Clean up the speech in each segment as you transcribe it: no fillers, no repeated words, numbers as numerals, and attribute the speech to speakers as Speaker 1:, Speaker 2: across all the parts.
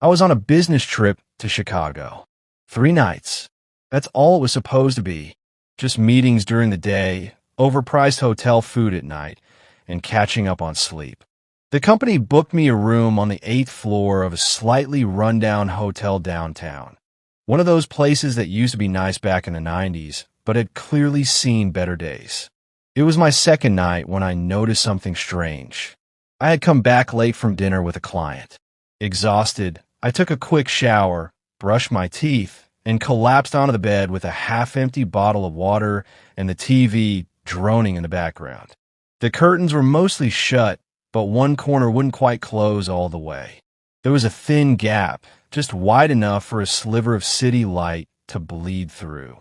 Speaker 1: I was on a business trip to Chicago. 3 nights. That's all it was supposed to be. Just meetings during the day, overpriced hotel food at night, and catching up on sleep. The company booked me a room on the 8th floor of a slightly rundown hotel downtown. One of those places that used to be nice back in the 90s, but had clearly seen better days. It was my second night when I noticed something strange. I had come back late from dinner with a client. Exhausted, I took a quick shower, brushed my teeth, and collapsed onto the bed with a half-empty bottle of water and the TV droning in the background. The curtains were mostly shut, but one corner wouldn't quite close all the way. There was a thin gap, just wide enough for a sliver of city light to bleed through.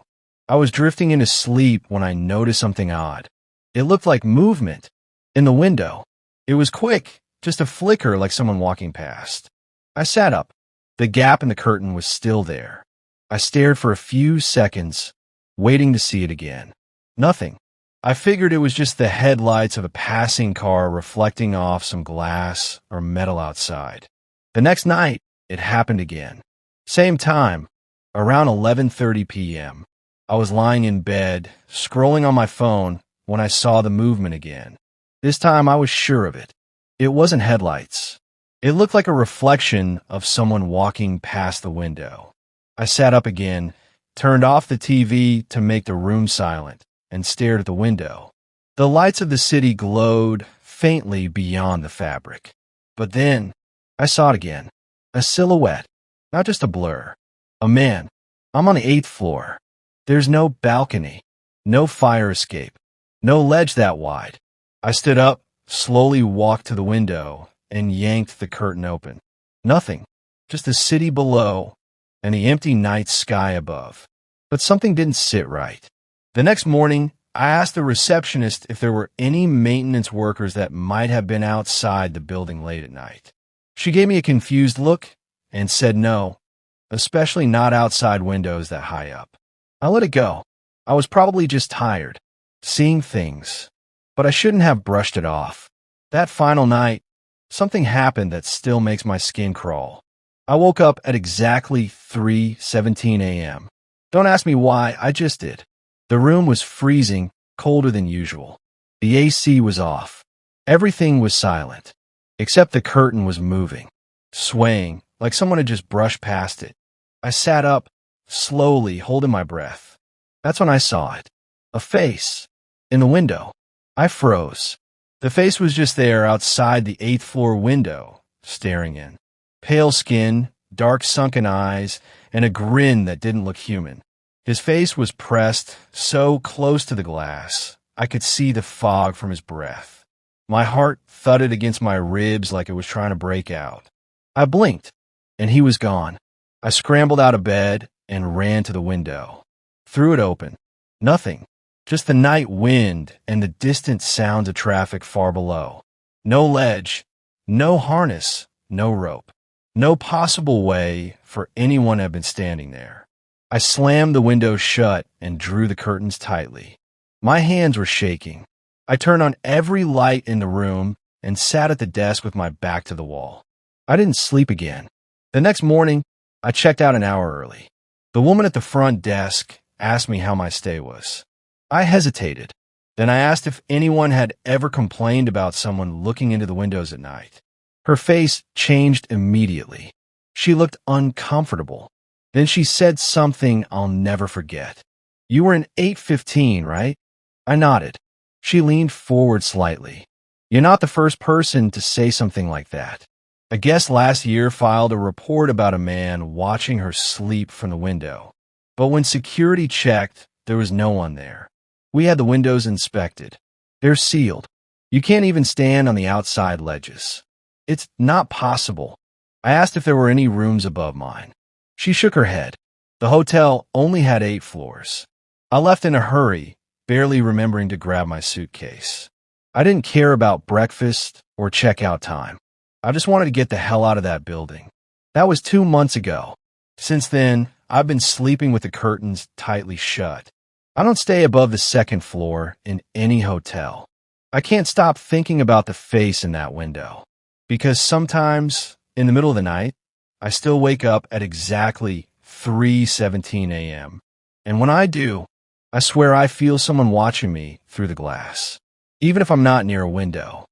Speaker 1: I was drifting into sleep when I noticed something odd. It looked like movement in the window. It was quick, just a flicker like someone walking past. I sat up. The gap in the curtain was still there. I stared for a few seconds, waiting to see it again. Nothing. I figured it was just the headlights of a passing car reflecting off some glass or metal outside. The next night, it happened again. Same time, around 11:30 p.m. I was lying in bed, scrolling on my phone, when I saw the movement again. This time I was sure of it. It wasn't headlights. It looked like a reflection of someone walking past the window. I sat up again, turned off the TV to make the room silent, and stared at the window. The lights of the city glowed faintly beyond the fabric. But then, I saw it again. A silhouette, not just a blur. A man. I'm on the 8th floor. There's no balcony, no fire escape, no ledge that wide. I stood up, slowly walked to the window, and yanked the curtain open. Nothing, just the city below and the empty night sky above. But something didn't sit right. The next morning, I asked the receptionist if there were any maintenance workers that might have been outside the building late at night. She gave me a confused look and said no, especially not outside windows that high up. I let it go. I was probably just tired, seeing things, but I shouldn't have brushed it off. That final night, something happened that still makes my skin crawl. I woke up at exactly 3:17 a.m. Don't ask me why, I just did. The room was freezing, colder than usual. The AC was off. Everything was silent, except the curtain was moving, swaying, like someone had just brushed past it. I sat up, slowly holding my breath. That's when I saw it. A face. In the window. I froze. The face was just there outside the 8th floor window, staring in. Pale skin, dark sunken eyes, and a grin that didn't look human. His face was pressed so close to the glass, I could see the fog from his breath. My heart thudded against my ribs like it was trying to break out. I blinked, and he was gone. I scrambled out of bed and ran to the window. Threw it open. Nothing. Just the night wind and the distant sounds of traffic far below. No ledge, no harness, no rope. No possible way for anyone to have been standing there. I slammed the window shut and drew the curtains tightly. My hands were shaking. I turned on every light in the room and sat at the desk with my back to the wall. I didn't sleep again. The next morning, I checked out an hour early. The woman at the front desk asked me how my stay was. I hesitated. Then I asked if anyone had ever complained about someone looking into the windows at night. Her face changed immediately. She looked uncomfortable. Then she said something I'll never forget. "You were in 815, right?" I nodded. She leaned forward slightly. "You're not the first person to say something like that. A guest last year filed a report about a man watching her sleep from the window. But when security checked, there was no one there. We had the windows inspected. They're sealed. You can't even stand on the outside ledges. It's not possible." I asked if there were any rooms above mine. She shook her head. The hotel only had 8 floors. I left in a hurry, barely remembering to grab my suitcase. I didn't care about breakfast or checkout time. I just wanted to get the hell out of that building. That was 2 months ago. Since then, I've been sleeping with the curtains tightly shut. I don't stay above the 2nd floor in any hotel. I can't stop thinking about the face in that window. Because sometimes, in the middle of the night, I still wake up at exactly 3:17 a.m. And when I do, I swear I feel someone watching me through the glass. Even if I'm not near a window,